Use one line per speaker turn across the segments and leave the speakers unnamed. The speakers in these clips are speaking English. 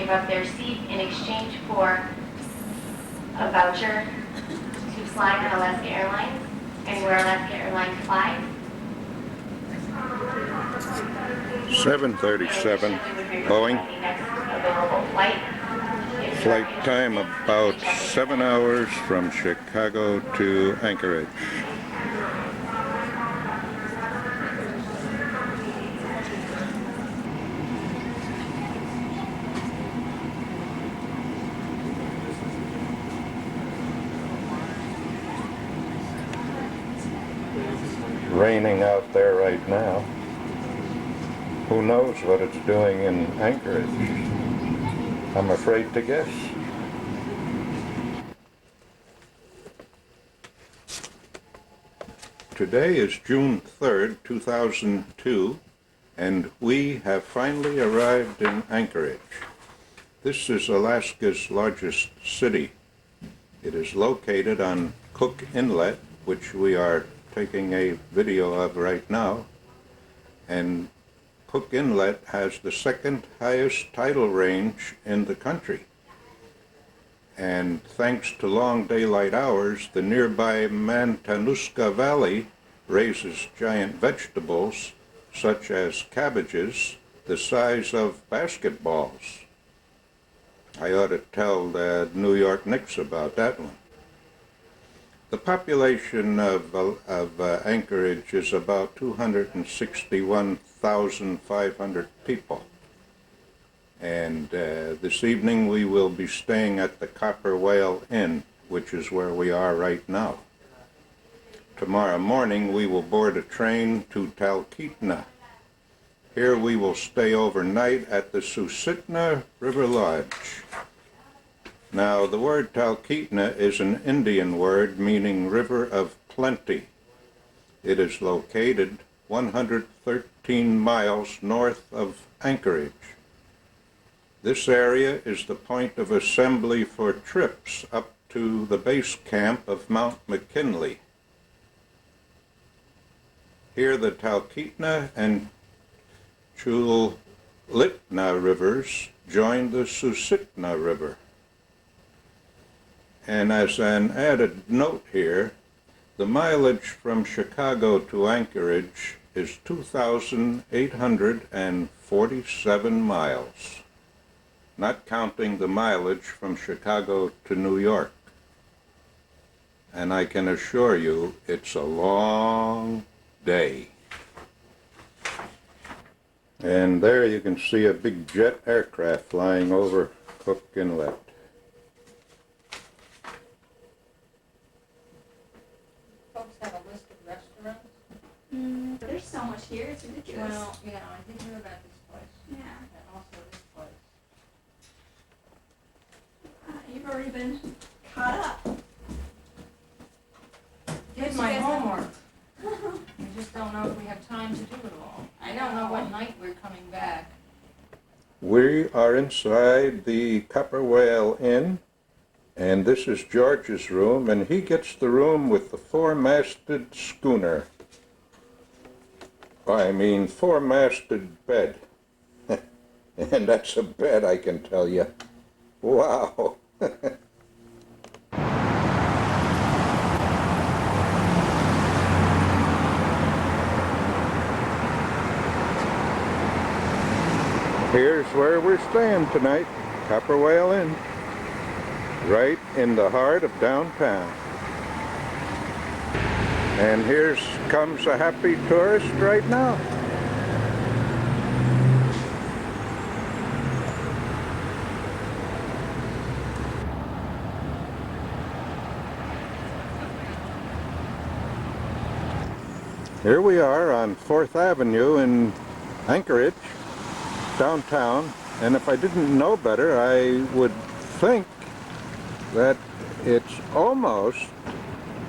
give up their seat in exchange for a voucher to fly on Alaska Airlines, anywhere Alaska Airlines flies.
737 Boeing. Flight time about 7 hours from Chicago to Anchorage. Raining out there right now. Who knows what it's doing in Anchorage? I'm afraid to guess. Today is June 3rd, 2002, and we have finally arrived in Anchorage. This is Alaska's largest city. It is located on Cook Inlet, which we are taking a video of right now, and Cook Inlet has the second highest tidal range in the country. And thanks to long daylight hours, the nearby Matanuska Valley raises giant vegetables such as cabbages the size of basketballs. I ought to tell the New York Knicks about that one. The population of Anchorage is about 261,500 people. And this evening we will be staying at the Copper Whale Inn, which is where we are right now. Tomorrow morning we will board a train to Talkeetna. Here we will stay overnight at the Susitna River Lodge. Now, the word Talkeetna is an Indian word meaning river of plenty. It is located 113 miles north of Anchorage. This area is the point of assembly for trips up to the base camp of Mount McKinley. Here the Talkeetna and Chulitna rivers join the Susitna River. And as an added note here, the mileage from Chicago to Anchorage is 2,847 miles, not counting the mileage from Chicago to New York. And I can assure you, it's a long day. And there you can see a big jet aircraft flying over Cook Inlet.
There's so much here, it's ridiculous.
Well, yeah, I did hear about this place.
Yeah.
And also this place.
You've already been caught up.
Did my homework. We just don't know if we have time to do it all. I don't know what night we're coming back.
We are inside the Copper Whale Inn, and this is George's room, and he gets the room with the four-masted schooner. I mean, four-masted bed. And that's a bed, I can tell you. Wow. Here's where we're staying tonight, Copper Whale Inn, right in the heart of downtown. And here comes a happy tourist right now. Here we are on 4th Avenue in Anchorage, downtown, and if I didn't know better, I would think that it's almost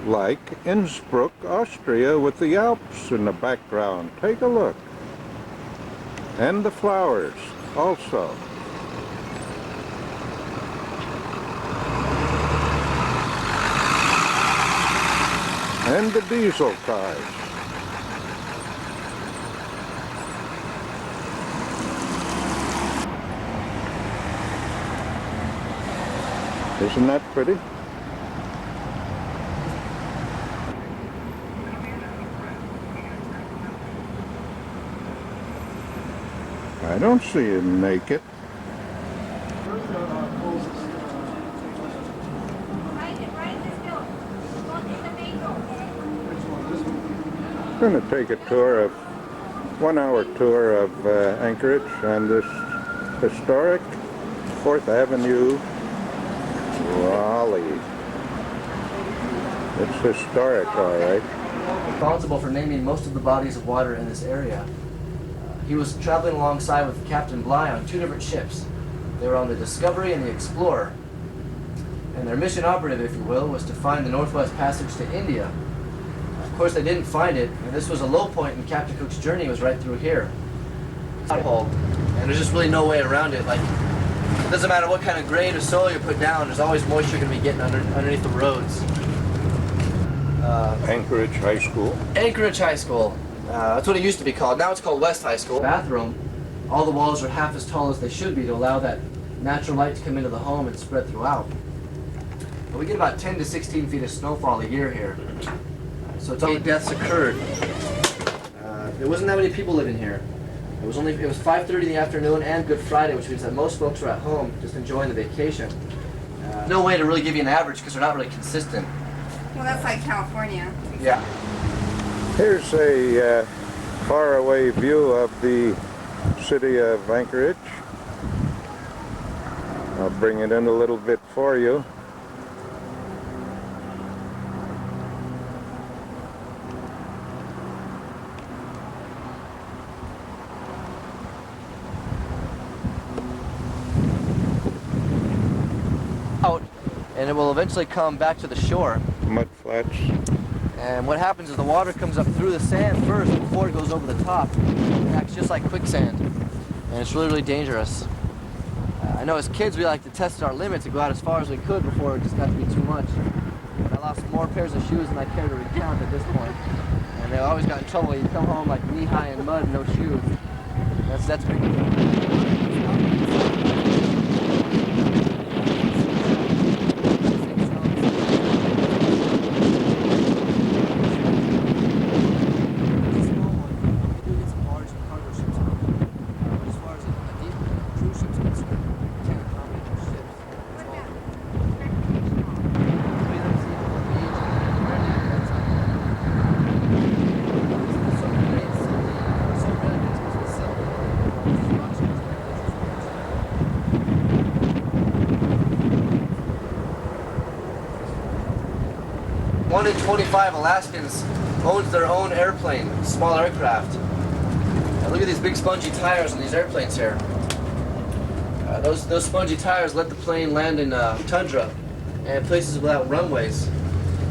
like Innsbruck, Austria, with the Alps in the background. Take a look. And the flowers also. And the diesel cars. Isn't that pretty? I don't see him naked. We're going to take a tour of, 1-hour tour of Anchorage on this historic 4th Avenue Raleigh. It's historic, all right.
Responsible for naming most of the bodies of water in this area. He was traveling alongside with Captain Bligh on 2 different ships. They were on the Discovery and the Explorer. And their mission operative, if you will, was to find the Northwest Passage to India. Of course, they didn't find it, and this was a low point in Captain Cook's journey, was right through here. And there's just really no way around it. Like, it doesn't matter what kind of grade or soil you put down, there's always moisture going to be getting underneath the roads.
Anchorage High School.
Anchorage High School. That's what it used to be called. Now it's called West High School. Bathroom, all the walls are half as tall as they should be to allow that natural light to come into the home and spread throughout. But we get about 10 to 16 feet of snowfall a year here. So it's all the deaths occurred. There wasn't that many people living here. It was 5:30 in the afternoon and Good Friday, which means that most folks were at home just enjoying the vacation. No way to really give you an average because they're not really consistent.
Well, that's like California.
Yeah.
Here's a faraway view of the city of Anchorage. I'll bring it in a little bit for you.
Out, and it will eventually come back to the shore.
Mud flats.
And what happens is the water comes up through the sand first before it goes over the top. It acts just like quicksand. And it's really, really dangerous. I know as kids we like to test our limits and go out as far as we could before it just got to be too much. And I lost more pairs of shoes than I care to recount at this point. And they always got in trouble. You'd come home like knee-high in mud and no shoes. That's big. One in 25 Alaskans owns their own airplane, small aircraft. Now look at these big spongy tires on these airplanes here. Those spongy tires let the plane land in tundra and places without runways.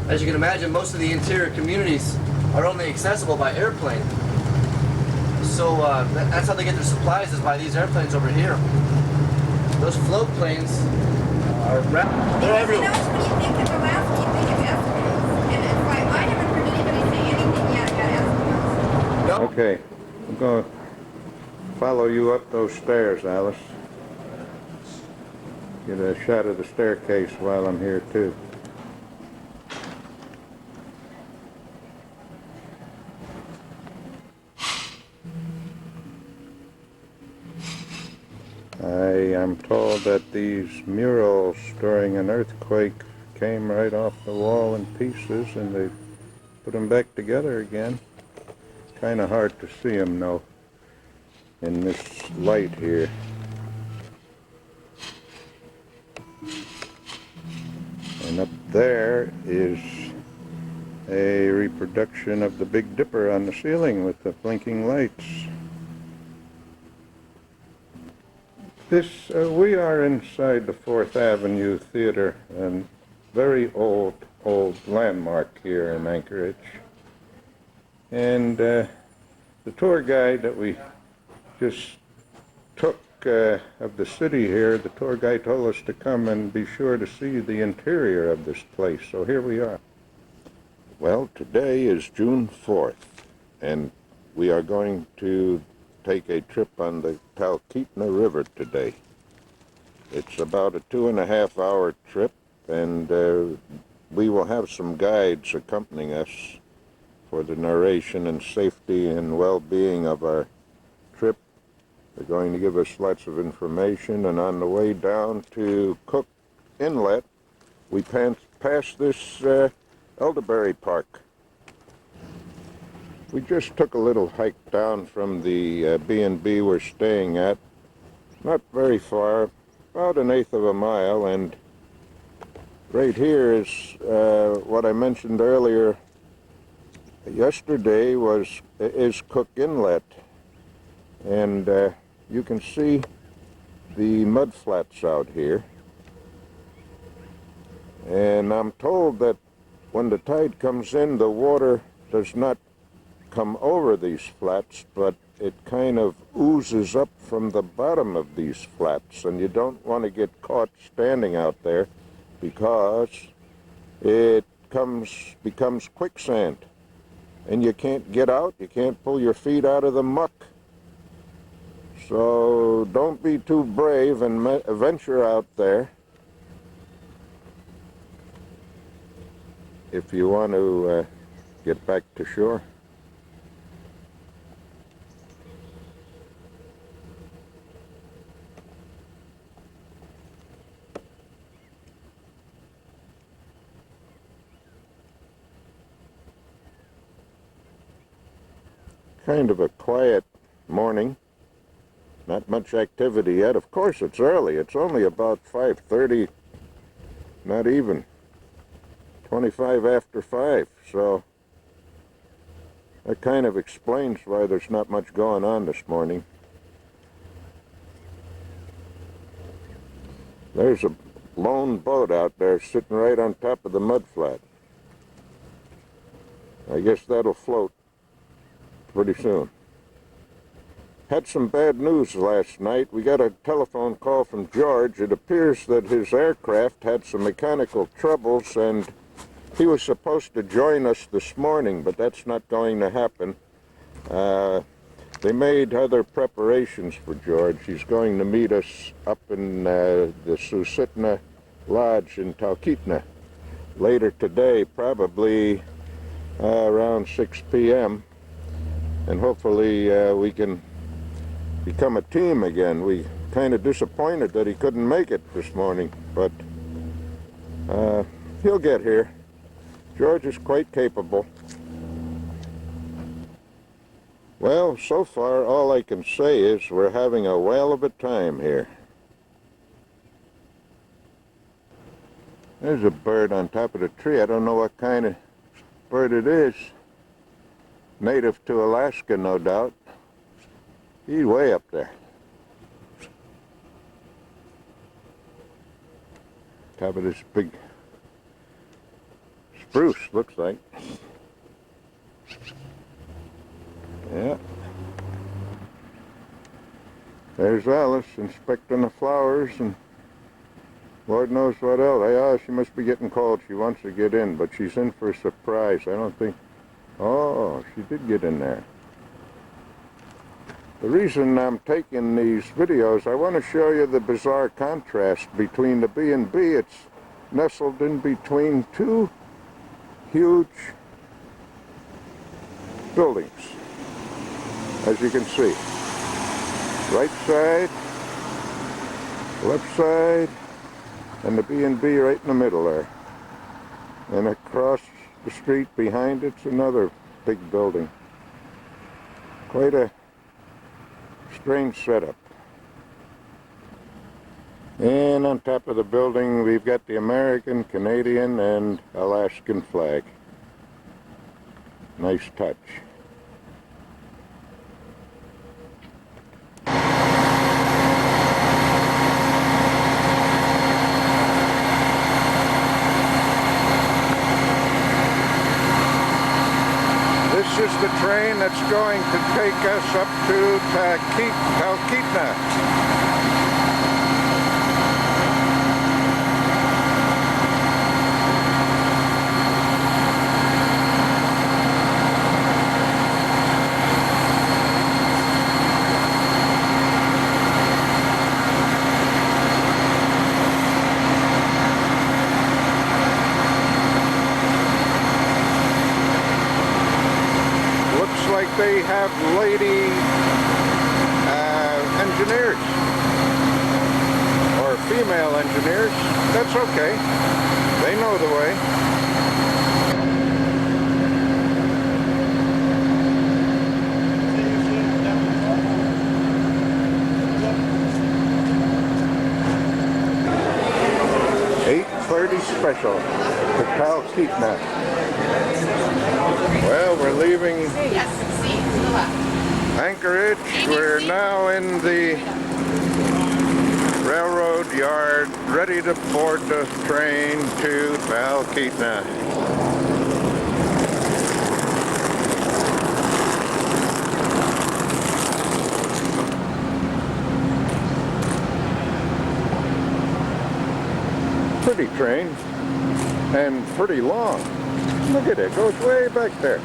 As you can imagine, most of the interior communities are only accessible by airplane. So that's how they get their supplies, is by these airplanes over here. Those float planes are they're everywhere.
You know, what do you think of Alaska? You think of Eskimos. And it's like, I never heard anybody say anything yet about Eskimos.
Okay, I'm going to follow you up those stairs, Alice. Get a shot of the staircase while I'm here, too. I am told that these murals during an earthquake came right off the wall in pieces and they put them back together again. Kind of hard to see them though in this light here. And up there is a reproduction of the Big Dipper on the ceiling with the blinking lights. We are inside the 4th Avenue Theater, a very old landmark here in Anchorage. And the tour guide that we just took of the city here, the tour guide told us to come and be sure to see the interior of this place. So here we are. Well, today is June 4th, and we are going to take a trip on the Talkeetna River today. It's about a 2.5-hour trip, and we will have some guides accompanying us for the narration and safety and well-being of our trip. They're going to give us lots of information, and on the way down to Cook Inlet, we passed this elderberry park. We just took a little hike down from the B&B we're staying at, not very far, about 1/8 of a mile, and right here is what I mentioned earlier. Yesterday is Cook Inlet, and you can see the mud flats out here. And I'm told that when the tide comes in, the water does not come over these flats, but it kind of oozes up from the bottom of these flats, and you don't want to get caught standing out there because it becomes quicksand, and you can't get out, you can't pull your feet out of the muck. So don't be too brave and venture out there if you want to get back to shore. Kind of a quiet morning. Not much activity yet. Of course, it's early. It's only about 5:30, not even 25 after 5. So that kind of explains why there's not much going on this morning. There's a lone boat out there sitting right on top of the mud flat. I guess that'll float pretty soon. Had some bad news last night. We got a telephone call from George. It appears that his aircraft had some mechanical troubles, and he was supposed to join us this morning, but that's not going to happen. They made other preparations for George. He's going to meet us up in the Susitna Lodge in Talkeetna later today, probably around 6 p.m., and hopefully we can become a team again. We kind of disappointed that he couldn't make it this morning, but he'll get here. George is quite capable. Well, so far all I can say is we're having a whale of a time here. There's a bird on top of the tree. I don't know what kind of bird it is. Native to Alaska, no doubt. He's way up there. Top of this big spruce, looks like. Yeah. There's Alice inspecting the flowers, and Lord knows what else. Oh, she must be getting cold. She wants to get in, but she's in for a surprise. I don't think... Oh, she did get in there. The reason I'm taking these videos, I want to show you the bizarre contrast between the B&B. It's nestled in between two huge buildings, as you can see. Right side, left side, and the B&B right in the middle there. And across the street behind it's another big building. Quite a strange setup. And on top of the building we've got the American, Canadian, and Alaskan flag. Nice touch. This is the train that's going to take us up to Talkeetna. engineers. Or female engineers. That's okay. They know the way. Special to Cal Keatna. Well, we're leaving Anchorage. We're now in the railroad yard, ready to board the train to Talkeetna. Pretty train, and pretty long. Look at it, goes way back there.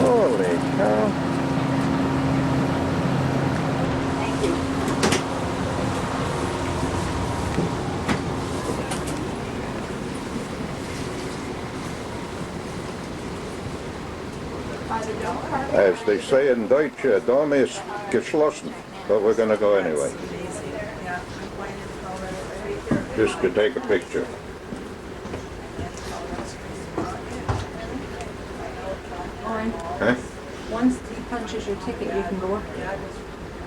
Holy cow. As they say in Deutsch, Dom ist geschlossen, but we're going to go anyway. Just to take a picture. Huh?
Once he punches your ticket, you can go up there.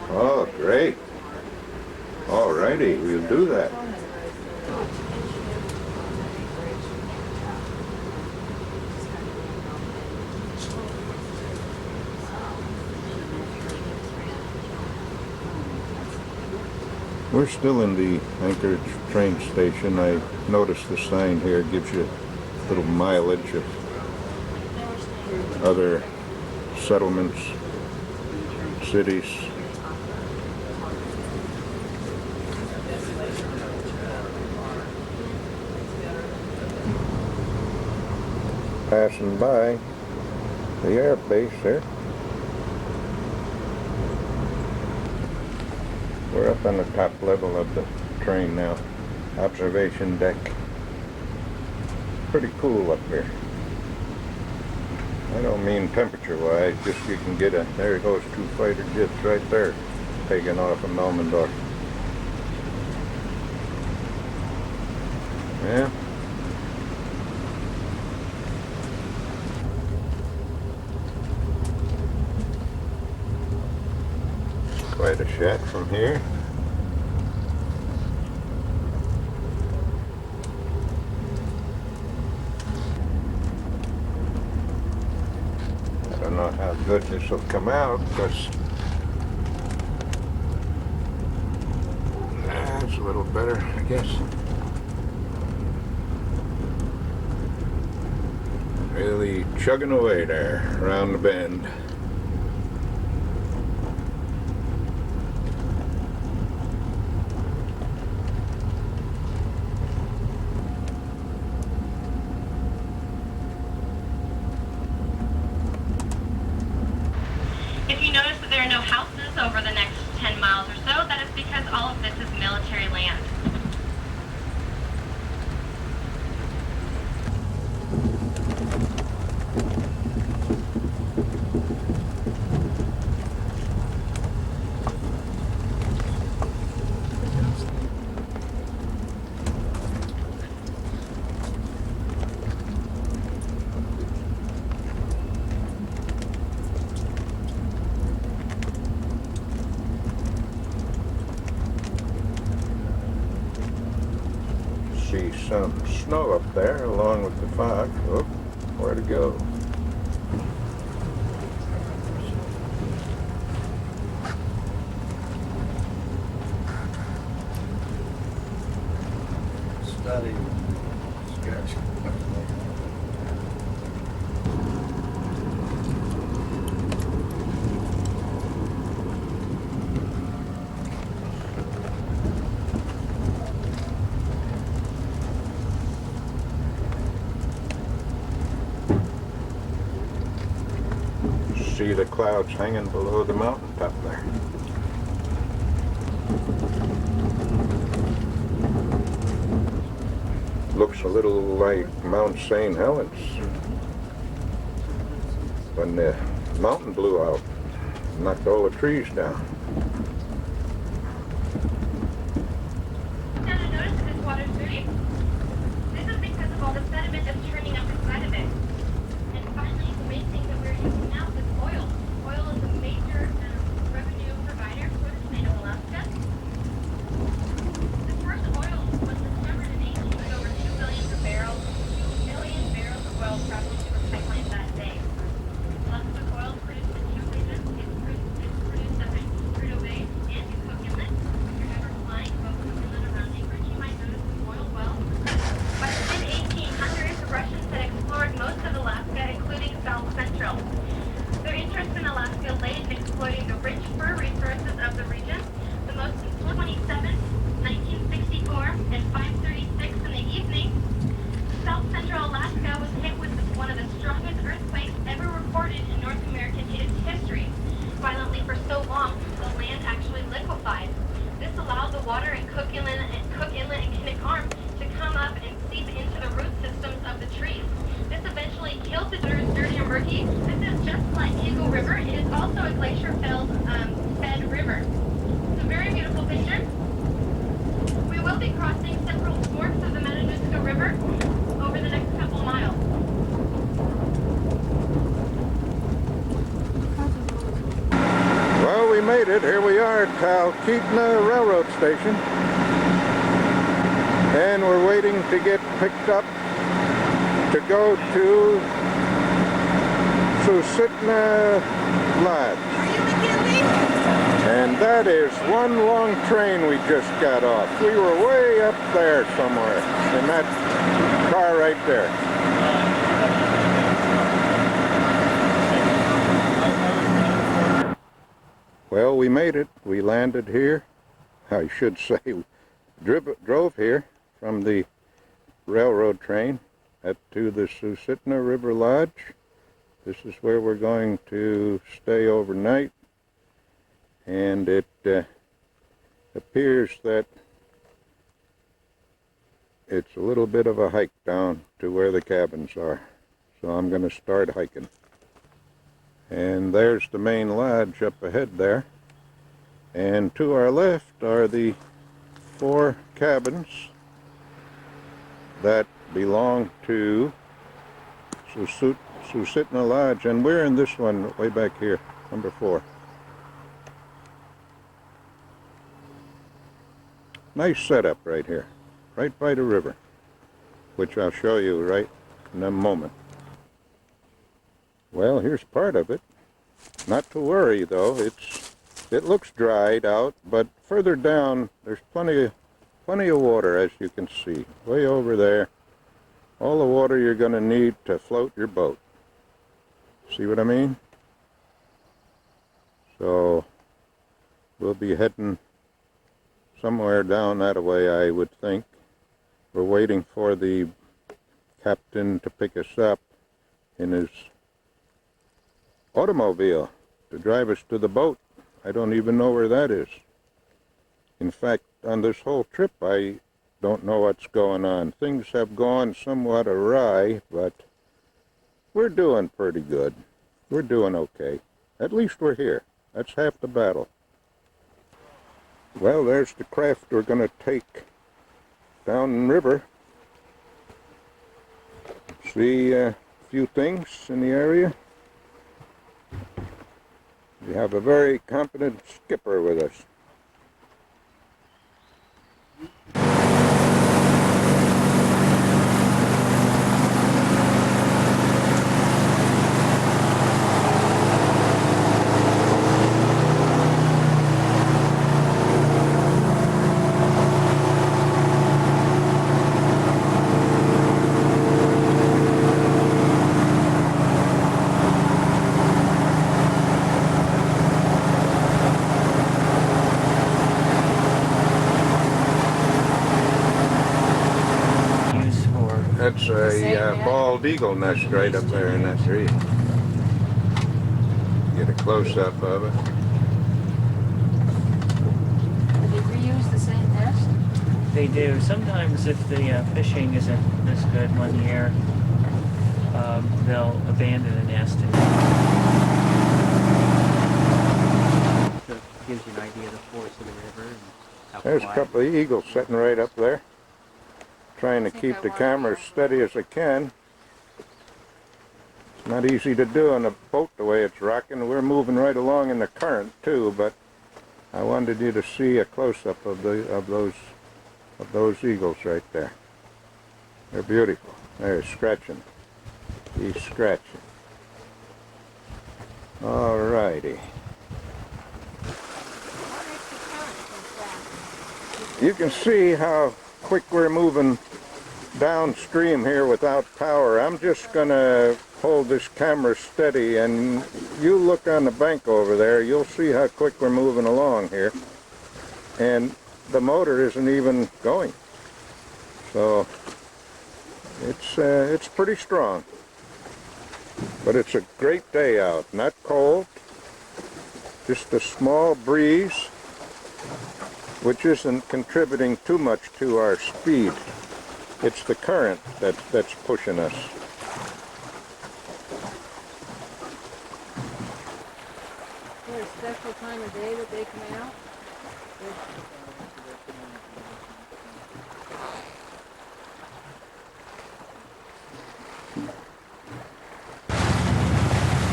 Oh, great. All righty, we'll do that. We're still in the Anchorage train station. I noticed the sign here gives you a little mileage of other settlements, cities. Passing by the air base there. We're up on the top level of the train now. Observation deck. Pretty cool up here. I don't mean temperature-wise, just you can get a, there goes 2 fighter jets right there, taking off from Elmendorf. Yeah. Quite a shot from here. I don't know how good this will come out, because that's a little better, I guess. Really chugging away there around the bend.
If you notice that there are no houses over the next 10 miles or so, that is because all of this is military land.
See some snow up there along with the fog. Oh, where to go?
Study sketch.
See the clouds hanging below the mountaintop there. Looks a little like Mount St. Helens when the mountain blew out, knocked all the trees down.
while the sediment is churning up inside of it. And finally, the main thing that we're using now is oil. Oil is a major revenue provider for the state of Alaska. The first oil was discovered in 18 with over 2 billion barrels, 2 million barrels of oil traveling through pipelines that day. Alaska oil is produced in two regions. It's produced at Prudhoe Bay and in Cook Inlet. If you're ever flying both Cook Inlet around Anchorage, you might notice some oil wells. By the mid-1800s, the Russians had explored most of Alaska, including South Central. Their interest in Alaska lay in exploiting the rich fur resources of the region. The most 27th, 1964, and 5:36 in the evening, South Central Alaska was hit with one of the strongest earthquakes ever recorded in North American history. Violently for so long, the land actually liquefied. This allowed the water in Cook Inlet and Kinnick Arm to come up and seep into the root systems of the trees. This eventually killed the dirty and murky. This is just like Eagle River. It is also a glacier-fed river. It's a very beautiful picture. We will be crossing several forks of the Matanuska River over the next couple miles.
Well, we made it. Here we are at Talkeetna Railroad Station. And we're waiting to get picked up to go to Susitna Lodge. And that is one long train we just got off. We were way up there somewhere in that car right there. Well, we made it. We landed here. I should say, drove here from the railroad train to the Susitna River Lodge. This is where we're going to stay overnight. And it appears that it's a little bit of a hike down to where the cabins are. So I'm going to start hiking. And there's the main lodge up ahead there. And to our left are the 4 cabins that belong to Susitna Lodge. And we're in this one way back here, number 4. Nice setup right here, right by the river, which I'll show you right in a moment. Well, here's part of it. Not to worry though, it looks dried out, but further down there's plenty of water, as you can see, way over there. All the water you're going to need to float your boat. See what I mean? So we'll be heading somewhere down that way, I would think. We're waiting for the captain to pick us up in his automobile to drive us to the boat. I don't even know where that is. In fact, on this whole trip, I don't know what's going on. Things have gone somewhat awry, but we're doing pretty good. We're doing okay. At least we're here. That's half the battle. Well, there's the craft we're going to take down river. See a few things in the area. We have a very competent skipper with us. That's a bald eagle nest right up there in that tree. Get a close-up of it.
Do they reuse the same nest?
They do. Sometimes if the fishing isn't this good one year, they'll abandon a nest.
So it gives you an idea of the force of the river and how
There's a
quiet.
couple of eagles sitting right up there. trying to
think
keep
I
the
wanna
camera
go
as steady as I can. It's not easy to do on a boat the way it's rocking. We're moving right along in the current too, but I wanted you to see a close-up of those eagles right there. They're beautiful. They're scratching. He's scratching. All righty. You can see how quick we're moving downstream here without power. I'm just gonna hold this camera steady, and you look on the bank over there, you'll see how quick we're moving along here. And the motor isn't even going. So it's pretty strong. But it's a great day out, not cold, just a small breeze, which isn't contributing too much to our speed. It's the current that's pushing us.
Is there a special time of day that they come out?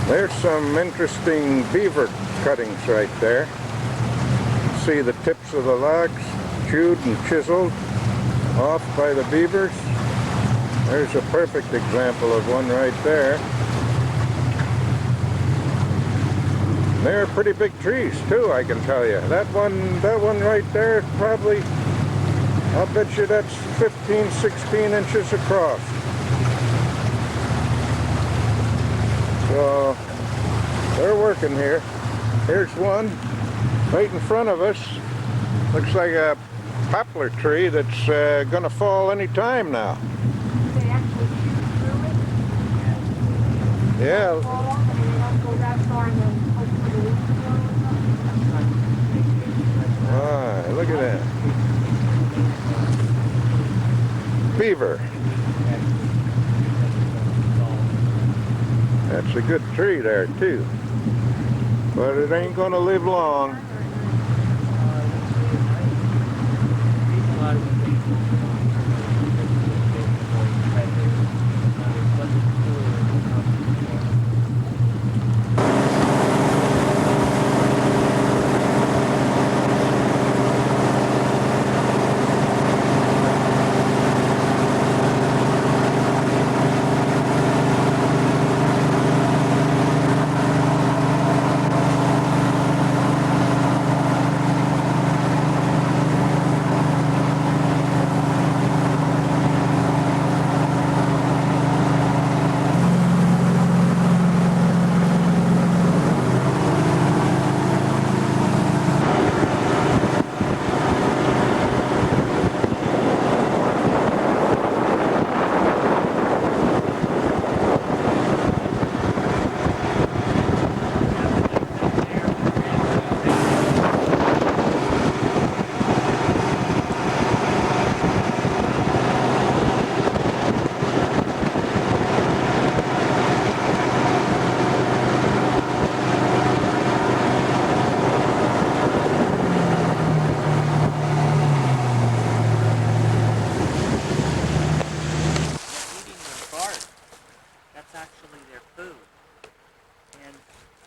There's some interesting beaver cuttings right there. See the tips of the logs chewed and chiseled off by the beavers. There's a perfect example of one right there. They're pretty big trees too, I can tell you. That one right there is probably, I'll bet you that's 15, 16 inches across. So they're working here. Here's one right in front of us. Looks like a poplar tree that's gonna fall any time now.
They actually shoot through it?
Yeah.
Fall, and they don't go that far and then hope for the leaf to go or something?
Ah, look at that. Beaver. That's a good tree there too. But it ain't gonna live long.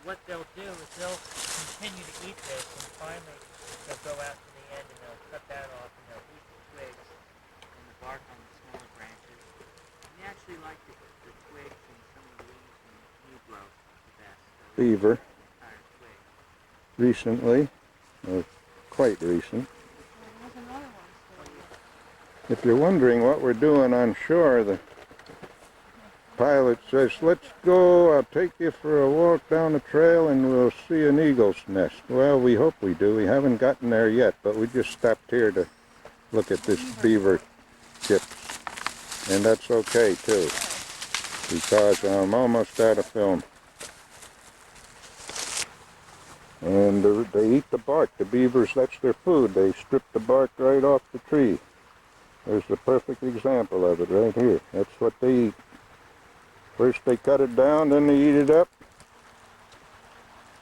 What they'll do is they'll continue to eat this, and finally they'll go out to the end and they'll cut that off and they'll eat the twigs and the bark on the smaller branches. And they actually like the twigs and some of the leaves and new growth the best. So
Beaver.
entire twig.
Recently, or quite recent.
There's another one still.
If you're wondering what we're doing on shore, the pilot says, let's go, I'll take you for a walk down the trail and we'll see an eagle's nest. Well, we hope we do. We haven't gotten there yet, but we just stopped here to look at this beaver chips. And that's okay too, because I'm almost out of film. And they eat the bark. The beavers, that's their food. They strip the bark right off the tree. There's the perfect example of it right here. That's what they eat. First they cut it down, then they eat it up.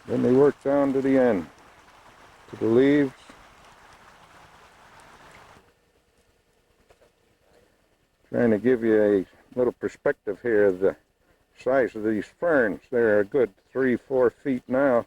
Then they work down to the end, to the leaves. Trying to give you a little perspective here of the size of these ferns. They're a good 3-4 feet now.